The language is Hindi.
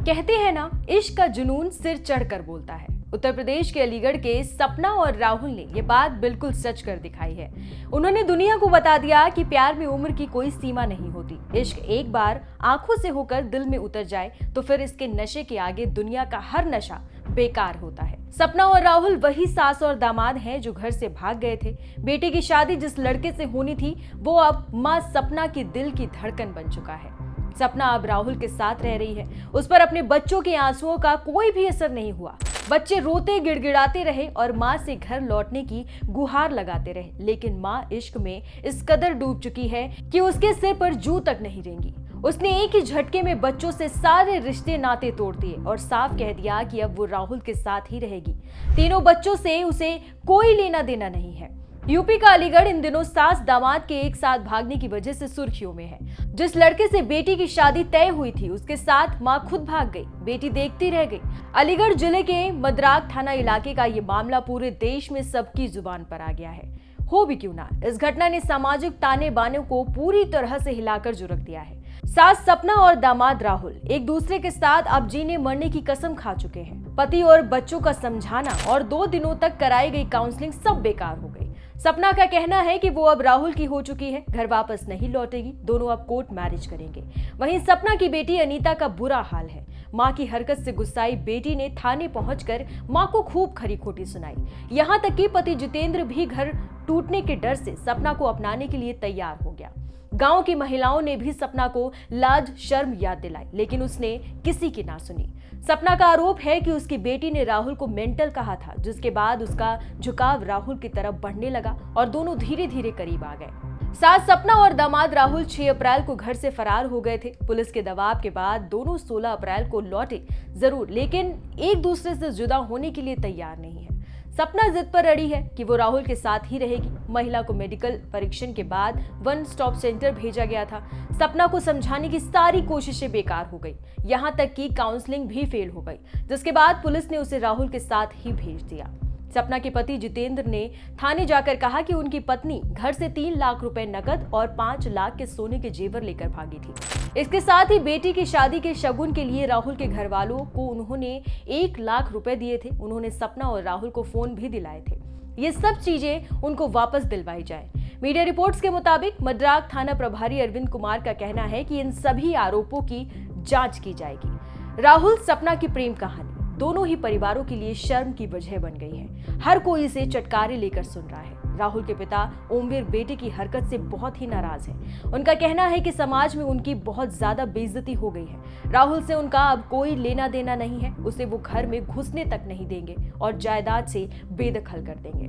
कहते हैं ना, इश्क का जुनून सिर चढ़कर बोलता है। उत्तर प्रदेश के अलीगढ़ के सपना और राहुल ने ये बात बिल्कुल सच कर दिखाई है। उन्होंने दुनिया को बता दिया कि प्यार में उम्र की कोई सीमा नहीं होती। इश्क एक बार आंखों से होकर दिल में उतर जाए तो फिर इसके नशे के आगे दुनिया का हर नशा बेकार होता है। सपना और राहुल वही सास और दामाद हैं जो घर से भाग गए थे। बेटी की शादी जिस लड़के से होनी थी वो अब माँ सपना की दिल की धड़कन बन चुका है। सपना अब राहुल के साथ रह रही है। उस पर अपने बच्चों के आंसुओं का कोई भी असर नहीं हुआ। बच्चे रोते गिड़गिड़ाते रहे और माँ से घर लौटने की गुहार लगाते रहे, लेकिन माँ इश्क में इस कदर डूब चुकी है कि उसके सिर पर जू तक नहीं रेंगी। उसने एक ही झटके में बच्चों से सारे रिश्ते नाते तोड़ दिए और साफ कह दिया कि अब वो राहुल के साथ ही रहेगी। तीनों बच्चों से उसे कोई लेना देना नहीं है। यूपी का अलीगढ़ इन दिनों सास दामाद के एक साथ भागने की वजह से सुर्खियों में है। जिस लड़के से बेटी की शादी तय हुई थी उसके साथ मां खुद भाग गई, बेटी देखती रह गई। अलीगढ़ जिले के मद्राक थाना इलाके का ये मामला पूरे देश में सबकी जुबान पर आ गया है। हो भी क्यों ना, इस घटना ने सामाजिक ताने बाने को पूरी तरह से हिलाकर जुरक दिया है। सास सपना और दामाद राहुल एक दूसरे के साथ अब जीने मरने की कसम खा चुके हैं। पति और बच्चों का समझाना और 2 दिनों तक कराई गई काउंसलिंग सब बेकार हो गई। सपना का कहना है कि वो अब राहुल की हो चुकी है, घर वापस नहीं लौटेगी, दोनों अब कोर्ट मैरिज करेंगे। वहीं सपना की बेटी अनीता का बुरा हाल है। मां की हरकत से गुस्साई बेटी ने थाने पहुंचकर मां को खूब खरी खोटी सुनाई। यहां तक कि पति जितेंद्र भी घर टूटने के डर से सपना को अपनाने के लिए तैयार हो गया। गांव की महिलाओं ने भी सपना को लाज शर्म याद दिलाई, लेकिन उसने किसी की ना सुनी। सपना का आरोप है कि उसकी बेटी ने राहुल को मेंटल कहा था, जिसके बाद उसका झुकाव राहुल की तरफ बढ़ने लगा और दोनों धीरे धीरे करीब आ गए। सास सपना और दामाद राहुल 6 अप्रैल को घर से फरार हो गए थे। पुलिस के दबाव के बाद दोनों 16 अप्रैल को लौटे जरूर, लेकिन एक दूसरे से जुदा होने के लिए तैयार नहीं है। सपना जिद पर अड़ी है कि वो राहुल के साथ ही रहेगी। महिला को मेडिकल परीक्षण के बाद 1 स्टॉप सेंटर भेजा गया था। सपना को समझाने की सारी कोशिशें बेकार हो गई, यहां तक कि काउंसलिंग भी फेल हो गई, जिसके बाद पुलिस ने उसे राहुल के साथ ही भेज दिया। सपना के पति जितेंद्र ने थाने जाकर कहा कि उनकी पत्नी घर से 3 लाख रुपए नकद और 5 लाख के सोने के जेवर लेकर भागी थी। इसके साथ ही बेटी की शादी के शगुन के लिए राहुल के घर वालों को उन्होंने 1 लाख रुपए दिए थे। उन्होंने सपना और राहुल को फोन भी दिलाए थे। ये सब चीजें उनको वापस दिलवाई जाए। मीडिया रिपोर्ट्स के मुताबिक मद्राक थाना प्रभारी अरविंद कुमार का कहना है कि इन सभी आरोपों की जांच की जाएगी। राहुल सपना की प्रेम कहानी दोनों ही परिवारों के लिए शर्म की वजह बन गई है। हर कोई इसे चटकारे लेकर सुन रहा है। राहुल के पिता ओमवीर बेटे की हरकत से बहुत ही नाराज हैं। उनका कहना है कि समाज में उनकी बहुत ज्यादा बेइज्जती हो गई है। राहुल से उनका अब कोई लेना देना नहीं है। उसे वो घर में घुसने तक नहीं देंगे और जायदाद से बेदखल कर देंगे।